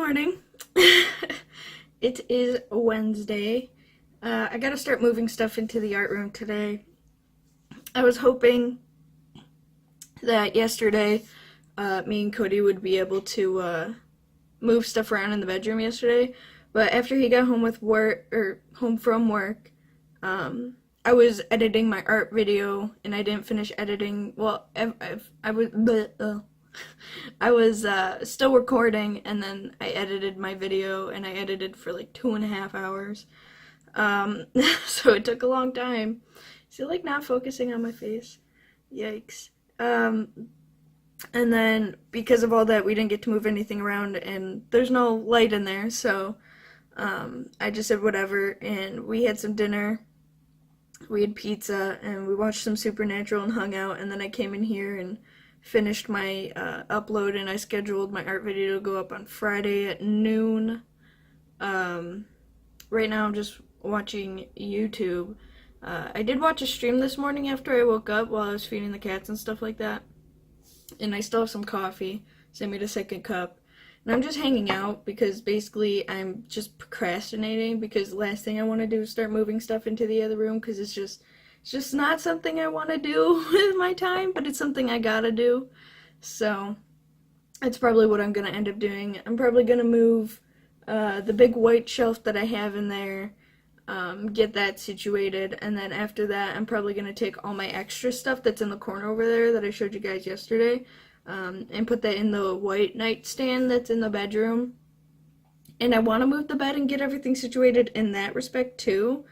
morning. It is Wednesday. I gotta start moving stuff into the art room today. I was hoping that yesterday me and Cody would be able to move stuff around in the bedroom yesterday, but after he got home from work, I was editing my art video and I didn't finish editing. Well, I was still recording, and then I edited my video, and I edited for like 2.5 hours. So it took a long time. So like not focusing on my face. Yikes. And then because of all that, we didn't get to move anything around, and there's no light in there, so I just said whatever, and we had some dinner. We had pizza, and we watched some Supernatural and hung out, and then I came in here and finished my upload, and I scheduled my art video to go up on Friday at noon. Right now I'm just watching YouTube. I did watch a stream this morning after I woke up while I was feeding the cats and stuff like that. And I still have some coffee, so I made a second cup. And I'm just hanging out because basically I'm just procrastinating, because the last thing I want to do is start moving stuff into the other room, because it's just not something I want to do with my time, but it's something I gotta do. So that's probably what I'm gonna end up doing. I'm probably gonna move the big white shelf that I have in there, get that situated, and then after that I'm probably gonna take all my extra stuff that's in the corner over there that I showed you guys yesterday, and put that in the white nightstand that's in the bedroom. And I want to move the bed and get everything situated in that respect too.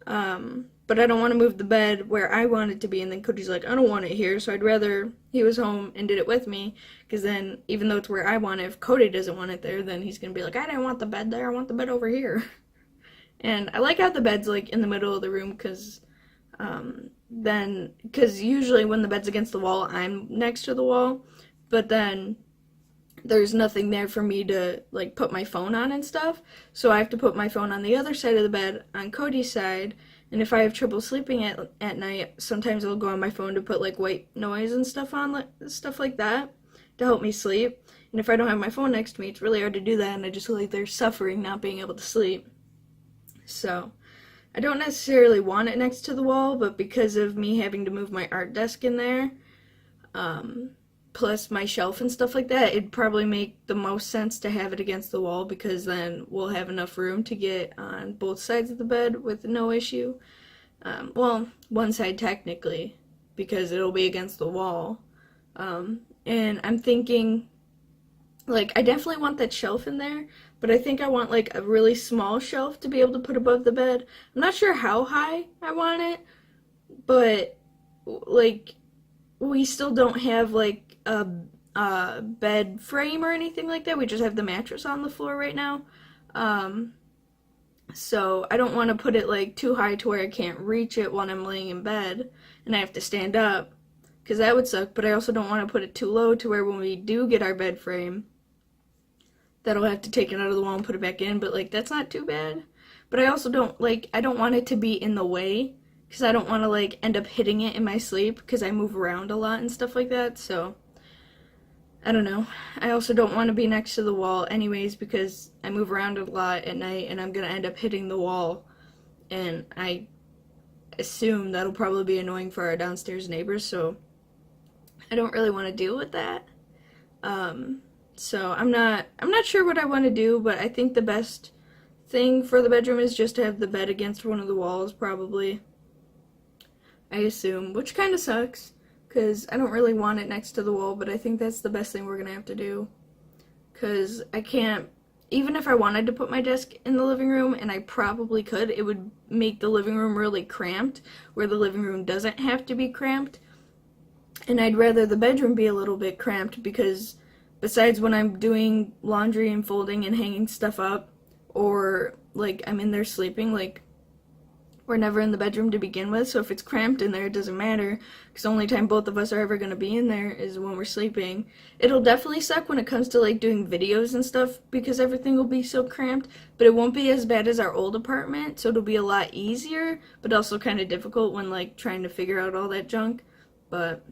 But I don't want to move the bed where I want it to be, and then Cody's like, I don't want it here, so I'd rather he was home and did it with me, because then, even though it's where I want it, if Cody doesn't want it there, then he's going to be like, I didn't want the bed there, I want the bed over here. And I like how the bed's, like, in the middle of the room, because usually when the bed's against the wall, I'm next to the wall, but then there's nothing there for me to, like, put my phone on and stuff, so I have to put my phone on the other side of the bed, on Cody's side. And if I have trouble sleeping at night, sometimes I'll go on my phone to put like white noise and stuff on, stuff like that, to help me sleep. And if I don't have my phone next to me, it's really hard to do that, and I just feel like they're suffering not being able to sleep. So I don't necessarily want it next to the wall, but because of me having to move my art desk in there, plus my shelf and stuff like that, it'd probably make the most sense to have it against the wall, because then we'll have enough room to get on both sides of the bed with no issue. Well, one side technically, because it'll be against the wall. And I'm thinking, like, I definitely want that shelf in there, but I think I want like a really small shelf to be able to put above the bed. I'm not sure how high I want it, but like, we still don't have like a bed frame or anything like that. We just have the mattress on the floor right now. So I don't want to put it like too high to where I can't reach it when I'm laying in bed and I have to stand up, because that would suck. But I also don't want to put it too low to where when we do get our bed frame, that'll have to take it out of the wall and put it back in. But like, that's not too bad. But I also don't want it to be in the way, because I don't want to like end up hitting it in my sleep, because I move around a lot and stuff like that. So I don't know. I also don't want to be next to the wall anyways, because I move around a lot at night and I'm going to end up hitting the wall, and I assume that'll probably be annoying for our downstairs neighbors, so I don't really want to deal with that. So I'm not sure what I want to do, but I think the best thing for the bedroom is just to have the bed against one of the walls, probably. I assume, which kind of sucks, because I don't really want it next to the wall, but I think that's the best thing we're going to have to do, because I can't, even if I wanted to put my desk in the living room, and I probably could, it would make the living room really cramped, where the living room doesn't have to be cramped, and I'd rather the bedroom be a little bit cramped, because besides when I'm doing laundry and folding and hanging stuff up, or like I'm in there sleeping, like, we're never in the bedroom to begin with, so if it's cramped in there, it doesn't matter, because the only time both of us are ever going to be in there is when we're sleeping. It'll definitely suck when it comes to like doing videos and stuff, because everything will be so cramped, but it won't be as bad as our old apartment, so it'll be a lot easier, but also kind of difficult when like trying to figure out all that junk. But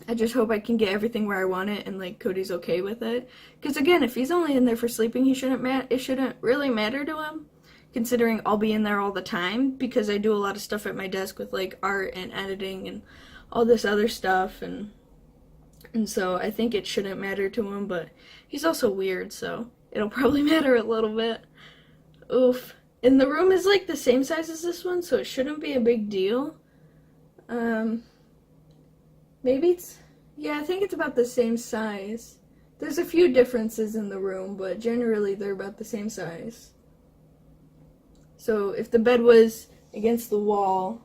I just hope I can get everything where I want it and like Cody's okay with it. Because again, if he's only in there for sleeping, it shouldn't really matter to him, considering I'll be in there all the time because I do a lot of stuff at my desk with like art and editing and all this other stuff, and so I think it shouldn't matter to him, but he's also weird, so it'll probably matter a little bit. Oof. And the room is like the same size as this one, so it shouldn't be a big deal. Maybe yeah, I think it's about the same size. There's a few differences in the room, but generally they're about the same size. So if the bed was against the wall,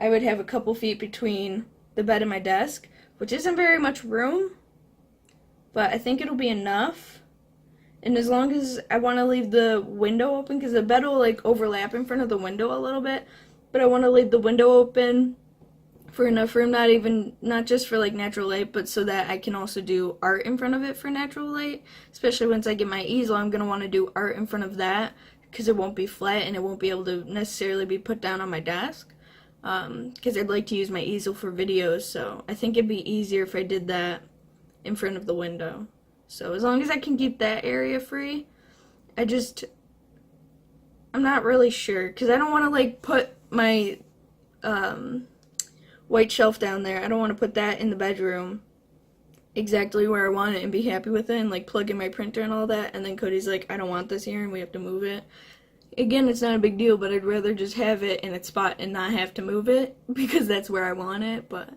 I would have a couple feet between the bed and my desk, which isn't very much room, but I think it'll be enough. And as long as I want to leave the window open, because the bed will like overlap in front of the window a little bit, but I want to leave the window open for enough room, not just for like natural light, but so that I can also do art in front of it for natural light. Especially once I get my easel, I'm going to want to do art in front of that because it won't be flat and it won't be able to necessarily be put down on my desk. Because I'd like to use my easel for videos, so I think it'd be easier if I did that in front of the window. So as long as I can keep that area free, I'm not really sure, because I don't want to like put my white shelf down there. I don't want to put that in the bedroom exactly where I want it and be happy with it and like plug in my printer and all that, and then Cody's like, I don't want this here and we have to move it. Again, it's not a big deal, but I'd rather just have it in its spot and not have to move it because that's where I want it, but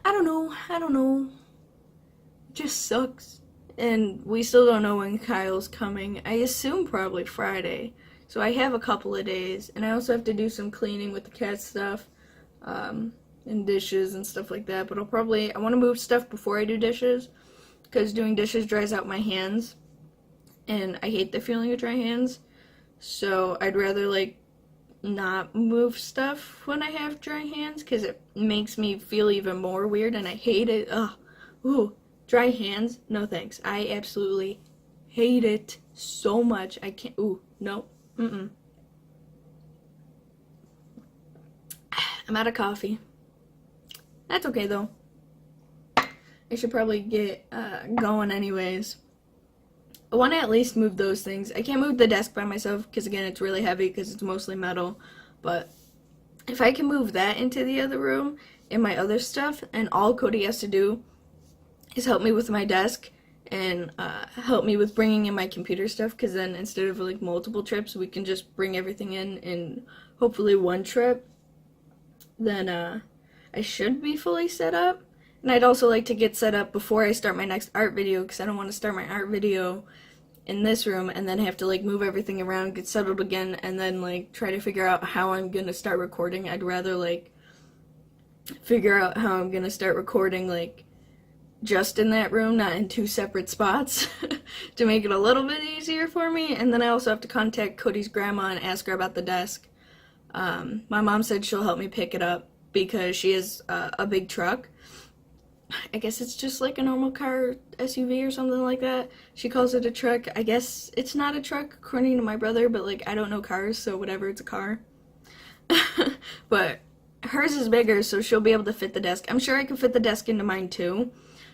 I don't know. It just sucks. And we still don't know when Kyle's coming. I assume probably Friday. So I have a couple of days, and I also have to do some cleaning with the cat stuff, and dishes and stuff like that, but I want to move stuff before I do dishes, because doing dishes dries out my hands. And I hate the feeling of dry hands, so I'd rather like not move stuff when I have dry hands because it makes me feel even more weird and I hate it. Ugh. Ooh, dry hands? No thanks. I absolutely hate it so much. I can't. Ooh, no. I'm out of coffee. That's okay though. I should probably get going anyways. I want to at least move those things. I can't move the desk by myself because, again, it's really heavy because it's mostly metal. But if I can move that into the other room and my other stuff, and all Cody has to do is help me with my desk and help me with bringing in my computer stuff, because then instead of like multiple trips, we can just bring everything in hopefully one trip, then I should be fully set up. And I'd also like to get set up before I start my next art video, because I don't want to start my art video in this room and then have to like move everything around, get settled again, and then like try to figure out how I'm gonna start recording. I'd rather like figure out how I'm gonna start recording like just in that room, not in two separate spots, to make it a little bit easier for me. And then I also have to contact Cody's grandma and ask her about the desk. My mom said she'll help me pick it up because she has a big truck. I guess it's just like a normal car, SUV or something like that. She calls it a truck. I guess it's not a truck according to my brother, but like I don't know cars, so whatever, it's a car. But hers is bigger, so she'll be able to fit the desk. I'm sure I could fit the desk into mine too,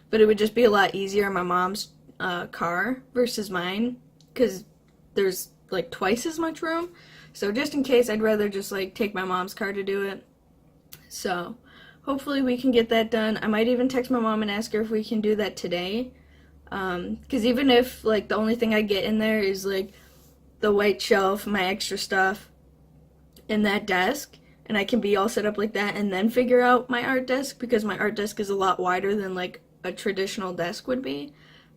but it would just be a lot easier in my mom's car versus mine, because there's like twice as much room. So just in case, I'd rather just like take my mom's car to do it. So hopefully we can get that done. I might even text my mom and ask her if we can do that today. Because even if like the only thing I get in there is like the white shelf, my extra stuff, and that desk, and I can be all set up like that and then figure out my art desk, because my art desk is a lot wider than like a traditional desk would be.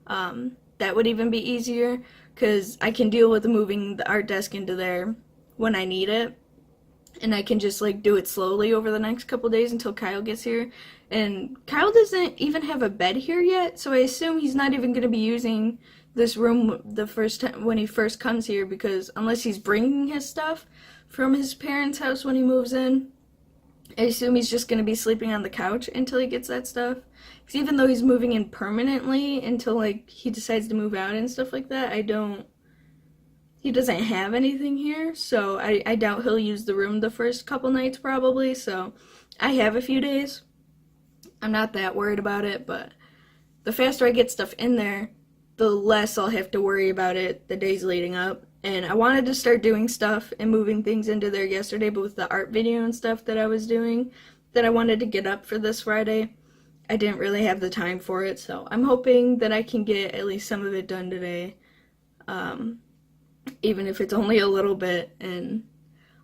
That would even be easier, because I can deal with moving the art desk into there when I need it. And I can just like do it slowly over the next couple days until Kyle gets here. And Kyle doesn't even have a bed here yet, so I assume he's not even going to be using this room the first time when he first comes here, because unless he's bringing his stuff from his parents' house when he moves in, I assume he's just going to be sleeping on the couch until he gets that stuff. Because even though he's moving in permanently until like he decides to move out and stuff like that, he doesn't have anything here, so I doubt he'll use the room the first couple nights probably, so I have a few days. I'm not that worried about it, but the faster I get stuff in there, the less I'll have to worry about it the days leading up. And I wanted to start doing stuff and moving things into there yesterday, but with the art video and stuff that I was doing that I wanted to get up for this Friday, I didn't really have the time for it. So I'm hoping that I can get at least some of it done today, even if it's only a little bit, and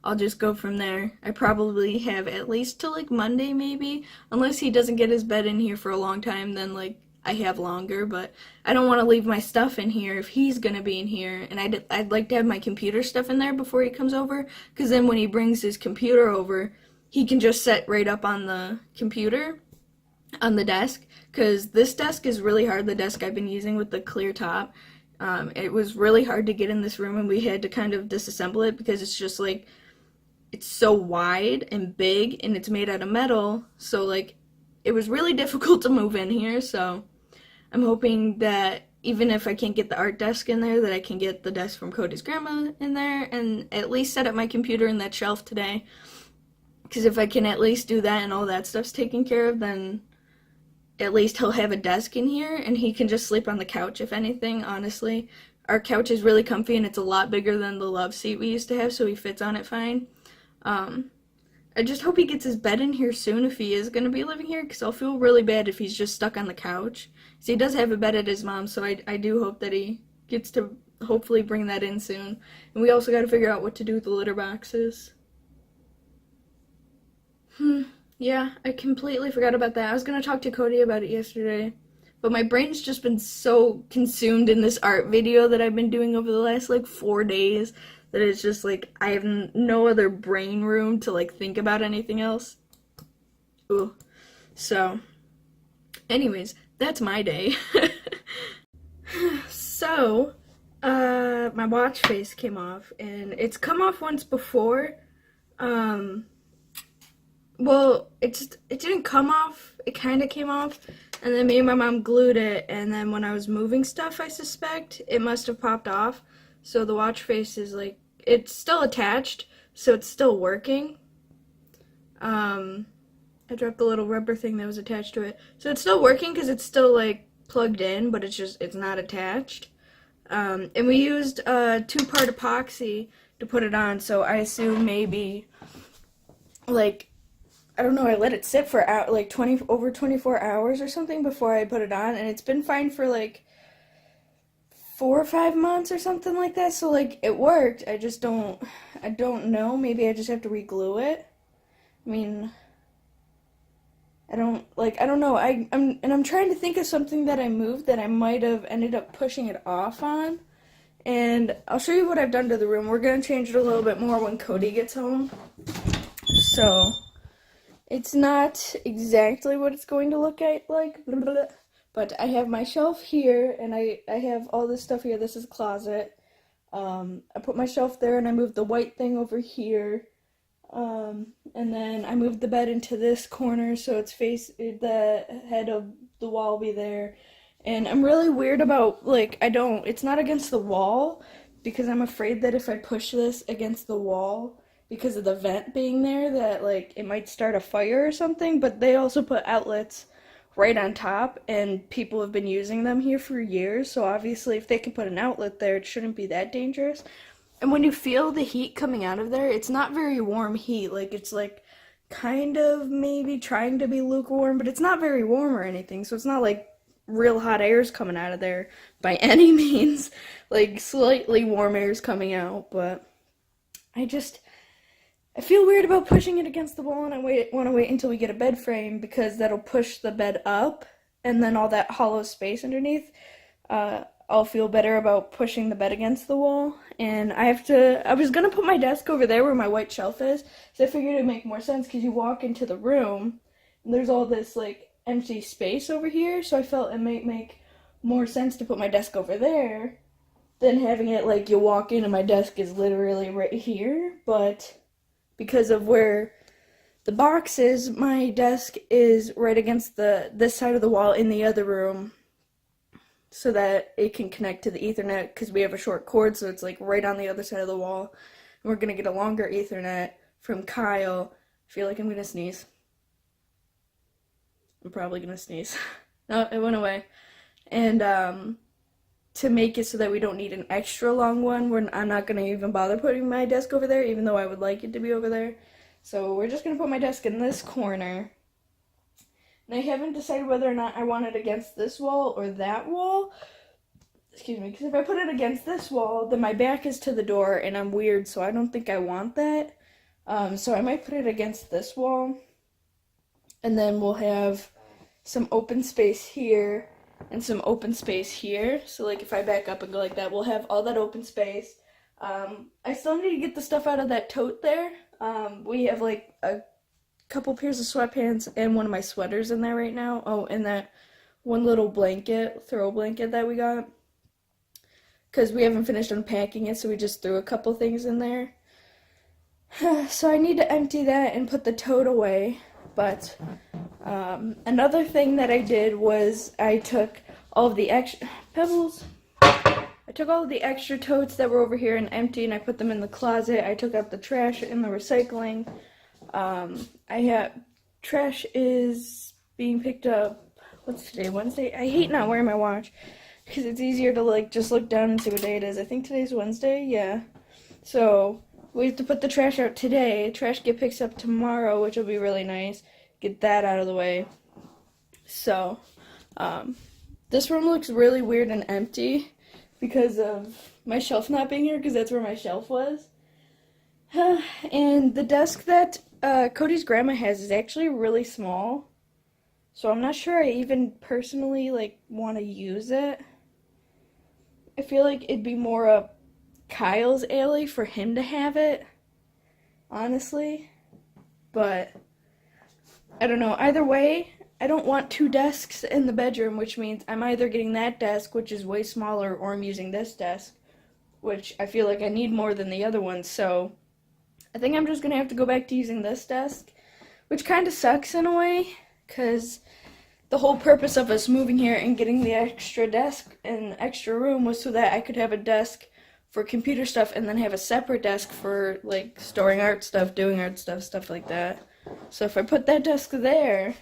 I'll just go from there. I probably have at least till like Monday maybe, unless he doesn't get his bed in here for a long time, then like I have longer, but I don't want to leave my stuff in here if he's gonna be in here, and I'd like to have my computer stuff in there before he comes over, because then when he brings his computer over, he can just set right up on the computer, on the desk, because this desk is really hard, the desk I've been using with the clear top. It was really hard to get in this room, and we had to kind of disassemble it because it's just like, it's so wide and big, and it's made out of metal, so like, it was really difficult to move in here. So I'm hoping that even if I can't get the art desk in there, that I can get the desk from Cody's grandma in there and at least set up my computer in that shelf today. Because if I can at least do that and all that stuff's taken care of, then at least he'll have a desk in here and he can just sleep on the couch, if anything, honestly. Our couch is really comfy and it's a lot bigger than the love seat we used to have, so he fits on it fine. I just hope he gets his bed in here soon if he is going to be living here, because I'll feel really bad if he's just stuck on the couch. So he does have a bed at his mom's, so I do hope that he gets to hopefully bring that in soon. And we also got to figure out what to do with the litter boxes. Yeah, I completely forgot about that. I was going to talk to Cody about it yesterday, but my brain's just been so consumed in this art video that I've been doing over the last like 4 days that it's just like I have no other brain room to like think about anything else. Ooh. So, anyways, that's my day. So, my watch face came off, and it's come off once before. Well, it didn't come off, it kind of came off, and then me and my mom glued it, and then when I was moving stuff, I suspect, it must have popped off. So the watch face is like, it's still attached, so it's still working. I dropped the little rubber thing that was attached to it. So it's still working because it's still like plugged in, but it's not attached. And we used 2-part epoxy to put it on, so I assume maybe, like, I don't know, I let it sit for like over 24 hours or something before I put it on, and it's been fine for like 4 or 5 months or something like that, so like it worked. I don't know, maybe I just have to re-glue it. I mean, I don't know. I'm trying to think of something that I moved that I might have ended up pushing it off on, and I'll show you what I've done to the room. We're gonna change it a little bit more when Cody gets home, so it's not exactly what it's going to look like, but I have my shelf here, and I have all this stuff here. This is a closet. I put my shelf there, and I moved the white thing over here, and then I moved the bed into this corner, so the head of the wall will be there. And I'm really weird about, like, it's not against the wall, because I'm afraid that if I push this against the wall, because of the vent being there, that like it might start a fire or something. But they also put outlets right on top, and people have been using them here for years, so obviously if they can put an outlet there, it shouldn't be that dangerous. And when you feel the heat coming out of there, it's not very warm heat. Like, it's like kind of maybe trying to be lukewarm, but it's not very warm or anything, so it's not like real hot air's coming out of there by any means. Like, slightly warm air's coming out, but I feel weird about pushing it against the wall, and I want to wait until we get a bed frame, because that'll push the bed up, and then all that hollow space underneath, I'll feel better about pushing the bed against the wall. And I was going to put my desk over there where my white shelf is, so I figured it'd make more sense, because you walk into the room, and there's all this, like, empty space over here, so I felt it might make more sense to put my desk over there than having it, like, you walk in and my desk is literally right here. But because of where the box is, my desk is right against this side of the wall in the other room, so that it can connect to the Ethernet, because we have a short cord, so it's like right on the other side of the wall. And we're going to get a longer Ethernet from Kyle. I feel like I'm going to sneeze. I'm probably gonna sneeze. No, it went away. And to make it so that we don't need an extra long one, I'm not gonna even bother putting my desk over there, even though I would like it to be over there. So we're just gonna put my desk in this corner. And I haven't decided whether or not I want it against this wall or that wall. Excuse me, because if I put it against this wall, then my back is to the door and I'm weird, so I don't think I want that. So I might put it against this wall. And then we'll have some open space here and some open space here. So like if I back up and go like that, we'll have all that open space. I still need to get the stuff out of that tote there. We have like a couple pairs of sweatpants and one of my sweaters in there right now. Oh, and that one little blanket, throw blanket that we got. Because we haven't finished unpacking it, so we just threw a couple things in there. So I need to empty that and put the tote away. But another thing that I did was I took all of the extra pebbles. I took all of the extra totes that were over here and empty, and I put them in the closet. I took out the trash and the recycling. Trash is being picked up. What's today? Wednesday? I hate not wearing my watch because it's easier to like just look down and see what day it is. I think today's Wednesday. Yeah. So we have to put the trash out today. Trash get picked up tomorrow, which will be really nice. Get that out of the way. So, this room looks really weird and empty because of my shelf not being here, because that's where my shelf was. And the desk that Cody's grandma has is actually really small. So I'm not sure I even personally like want to use it. I feel like it'd be more up Kyle's alley for him to have it, honestly. But I don't know. Either way, I don't want two desks in the bedroom, which means I'm either getting that desk, which is way smaller, or I'm using this desk, which I feel like I need more than the other one. So I think I'm just going to have to go back to using this desk, which kind of sucks in a way, because the whole purpose of us moving here and getting the extra desk and extra room was so that I could have a desk for computer stuff and then have a separate desk for like storing art stuff, doing art stuff, stuff like that. So if I put that desk there,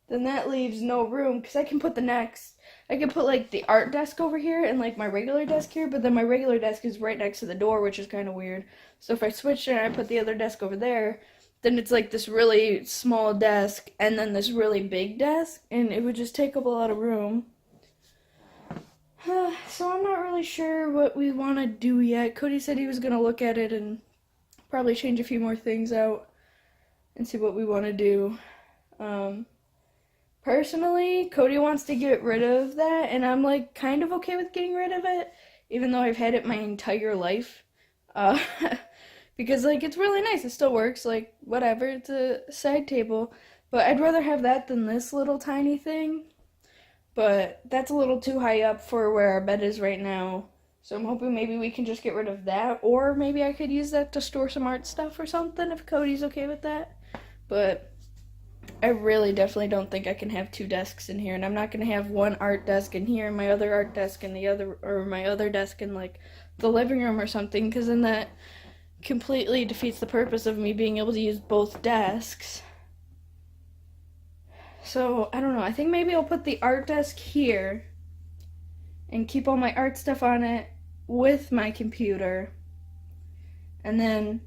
then that leaves no room, because I can put like the art desk over here and like my regular desk here, but then my regular desk is right next to the door, which is kind of weird. So if I switch it and I put the other desk over there, then it's like this really small desk and then this really big desk, and it would just take up a lot of room. So I'm not really sure what we want to do yet. Cody said he was going to look at it and probably change a few more things out and see what we want to do. Personally, Cody wants to get rid of that, and I'm like kind of okay with getting rid of it, even though I've had it my entire life. Because like it's really nice, it still works, like whatever, it's a side table. But I'd rather have that than this little tiny thing. But that's a little too high up for where our bed is right now. So I'm hoping maybe we can just get rid of that, or maybe I could use that to store some art stuff or something if Cody's okay with that. But I really definitely don't think I can have two desks in here, and I'm not going to have one art desk in here and my other art desk in the other, or my other desk in like the living room or something, because then that completely defeats the purpose of me being able to use both desks. So, I don't know, I think maybe I'll put the art desk here and keep all my art stuff on it with my computer, and then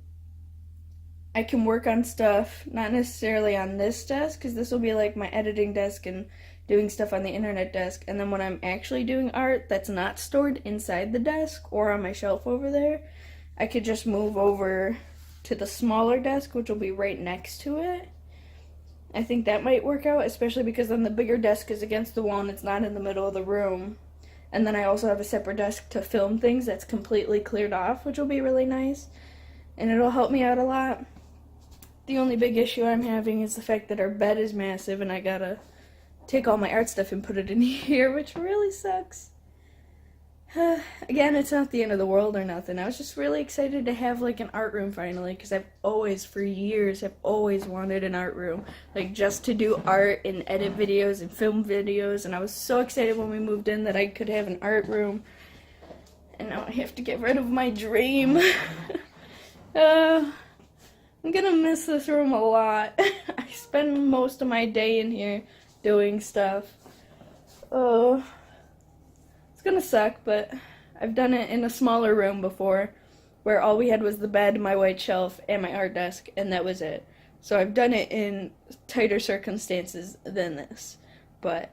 I can work on stuff, not necessarily on this desk, because this will be like my editing desk and doing stuff on the internet desk, and then when I'm actually doing art that's not stored inside the desk or on my shelf over there, I could just move over to the smaller desk, which will be right next to it. I think that might work out, especially because then the bigger desk is against the wall and it's not in the middle of the room. And then I also have a separate desk to film things that's completely cleared off, which will be really nice. And it'll help me out a lot. The only big issue I'm having is the fact that our bed is massive and I gotta take all my art stuff and put it in here, which really sucks. Again, it's not the end of the world or nothing. I was just really excited to have like an art room finally, because I've always, for years, I've always wanted an art room, like just to do art and edit videos and film videos, and I was so excited when we moved in that I could have an art room, and now I have to get rid of my dream. I'm gonna miss this room a lot. I spend most of my day in here doing stuff. Oh, it's gonna suck, but I've done it in a smaller room before, where all we had was the bed, my white shelf, and my art desk, and that was it. So I've done it in tighter circumstances than this. But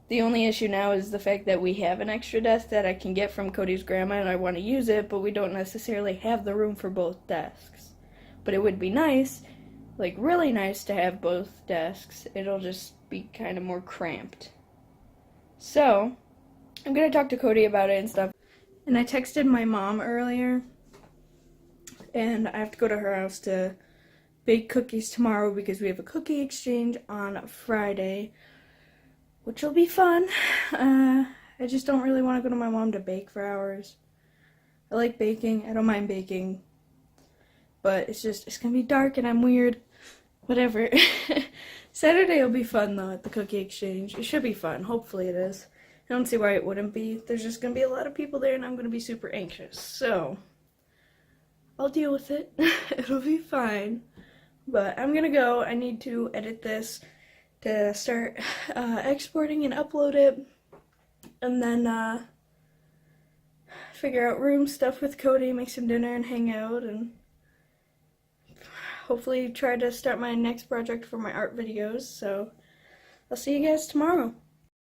the only issue now is the fact that we have an extra desk that I can get from Cody's grandma, and I want to use it, but we don't necessarily have the room for both desks. But it would be nice, like really nice, to have both desks. It'll just be kind of more cramped. So, I'm gonna talk to Cody about it and stuff. And I texted my mom earlier, and I have to go to her house to bake cookies tomorrow because we have a cookie exchange on Friday, which will be fun. I just don't really want to go to my mom to bake for hours. I like baking. I don't mind baking. But it's gonna be dark and I'm weird. Whatever. Saturday will be fun though at the cookie exchange. It should be fun. Hopefully it is. I don't see why it wouldn't be. There's just gonna be a lot of people there and I'm gonna be super anxious. So I'll deal with it. It'll be fine. But I'm gonna go. I need to edit this to start exporting and upload it. And then figure out room stuff with Cody, make some dinner and hang out, and hopefully try to start my next project for my art videos. So I'll see you guys tomorrow.